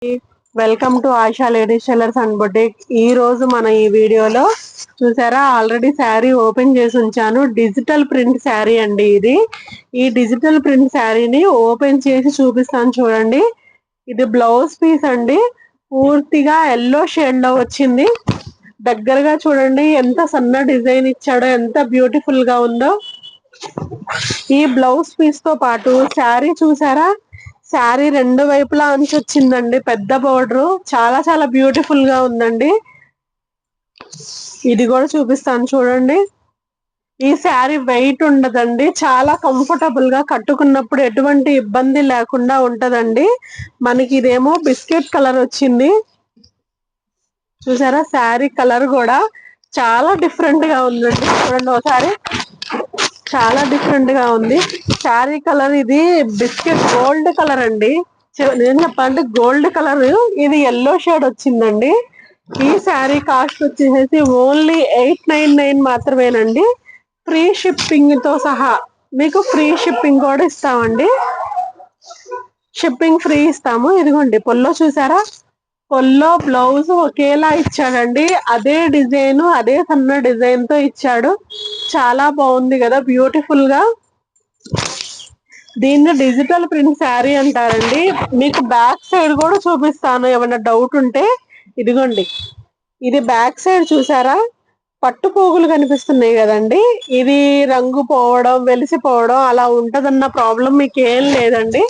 Welcome to ASHA ladies tailors and boutique. ఈ రోజు మన ఈ వీడియోలో చూసారా, ఆల్రెడీ శారీ ఓపెన్ చేసి ఉంచాను. డిజిటల్ ప్రింట్ శారీ అండి ఇది. ఈ డిజిటల్ ప్రింట్ శారీని ఓపెన్ చేసి చూపిస్తాను చూడండి. ఇది బ్లౌజ్ పీస్ అండి. పూర్తిగా ఎల్లో షేడ్ లో వచ్చింది. దగ్గరగా చూడండి ఎంత సన్న డిజైన్ ఇచ్చాడో, ఎంత బ్యూటిఫుల్ గా ఉందో. ఈ బ్లౌజ్ పీస్ తో పాటు శారీ చూసారా, శారీ రెండు వైపులా అంచు వచ్చిందండి. పెద్ద బోర్డర్ చాలా చాలా బ్యూటిఫుల్ గా ఉందండి. ఇది కూడా చూపిస్తాను చూడండి. ఈ శారీ వెయిట్ ఉండదండి, చాలా కంఫర్టబుల్ గా కట్టుకున్నప్పుడు ఎటువంటి ఇబ్బంది లేకుండా ఉంటదండి. మనకి ఇదేమో బిస్కెట్ కలర్ వచ్చింది. చూసారా, శారీ కలర్ కూడా చాలా డిఫరెంట్ గా ఉందండి. చూడండి ఒకసారి, చాలా డిఫరెంట్ గా ఉంది. శారీ కలర్ ఇది బిస్కెట్ గోల్డ్ కలర్ అండి. నేను చెప్పాలంటే గోల్డ్ కలర్, ఇది ఎల్లో షేడ్ వచ్చిందండి. ఈ శారీ కాస్ట్ వచ్చేసి ఓన్లీ 899 మాత్రమేనండి. ఫ్రీ షిప్పింగ్ తో సహా మీకు ఫ్రీ షిప్పింగ్ కూడా ఇస్తామండి. షిప్పింగ్ ఫ్రీ ఇస్తాము. ఇదిగోండి పొల్లో చూసారా, పొల్లో బ్లౌజ్ ఒకేలా ఇచ్చాడండి. అదే డిజైన్, అదే సన్న డిజైన్ తో ఇచ్చాడు. చాలా బాగుంది కదా, బ్యూటిఫుల్ గా. దీన్ని డిజిటల్ ప్రింట్ శారీ అంటారండి. మీకు బ్యాక్ సైడ్ కూడా చూపిస్తాను, ఏమైనా డౌట్ ఉంటే. ఇదిగోండి, ఇది బ్యాక్ సైడ్ చూసారా, పట్టు పోగులు కనిపిస్తున్నాయి కదండి. ఇది రంగు పోవడం, వెలిసిపోవడం అలా ఉంటదన్న ప్రాబ్లం మీకు ఏం లేదండి.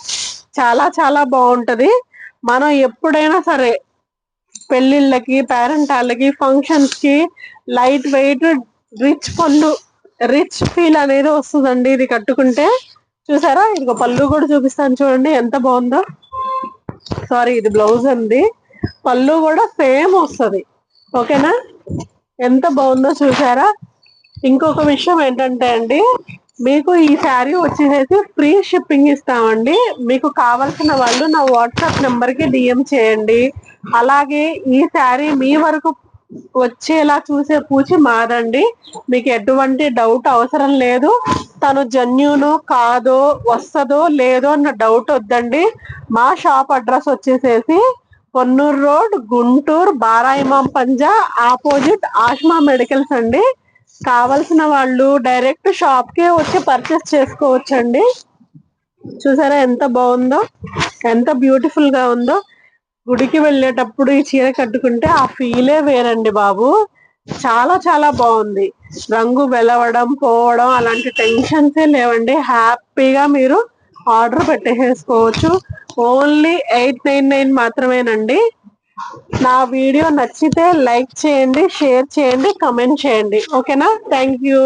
చాలా చాలా బాగుంటది. మనం ఎప్పుడైనా సరే పెళ్లిళ్ళకి, పేరెంటాళ్ళకి, ఫంక్షన్స్ కి లైట్ వెయిట్ రిచ్ పళ్ళు, రిచ్ ఫీల్ అనేది వస్తుందండి ఇది కట్టుకుంటే. చూసారా, ఇదిగో పళ్ళు కూడా చూపిస్తాను చూడండి ఎంత బాగుందో. సారీ, ఇది బ్లౌజ్ అండి. పళ్ళు కూడా సేమ్ వస్తుంది. ఓకేనా, ఎంత బాగుందో చూసారా. ఇంకొక విషయం ఏంటంటే అండి, మీకు ఈ శారీ వచ్చేసి ఫ్రీ షిప్పింగ్ ఇస్తామండి. మీకు కావాల్సిన వాళ్ళు నా వాట్సాప్ నెంబర్ కి డిఎం చేయండి. అలాగే ఈ శారీ మీ వరకు వచ్చేలా చూసే పూచి మాదండి. మీకు ఎటువంటి డౌట్ అవసరం లేదు. తను జెన్యూనో కాదో, వస్తుందో లేదో అన్న డౌట్ వద్దండి. మా షాప్ అడ్రస్ వచ్చేసేసి పొన్నూరు రోడ్, గుంటూరు, బారాయిమాం పంజా, ఆపోజిట్ ఆష్మా మెడికల్స్ అండి. కావలసిన వాళ్ళు డైరెక్ట్ షాప్ కే వచ్చి పర్చేస్ చేసుకోవచ్చండి. చూసారా ఎంత బాగుందో, ఎంత బ్యూటిఫుల్ గా ఉందో. గుడికి వెళ్ళేటప్పుడు ఈ చీర కట్టుకుంటే ఆ ఫీలే వేరండి బాబు. చాలా చాలా బాగుంది. రంగు వెలవడం, పోవడం అలాంటి టెన్షన్సే లేవండి. హ్యాపీగా మీరు ఆర్డర్ పెట్టేసుకోవచ్చు. ఓన్లీ 899 మాత్రమేనండి. నా వీడియో నచ్చితే లైక్ చేయండి, షేర్ చేయండి, కమెంట్ చేయండి. ఓకేనా, థ్యాంక్ యూ.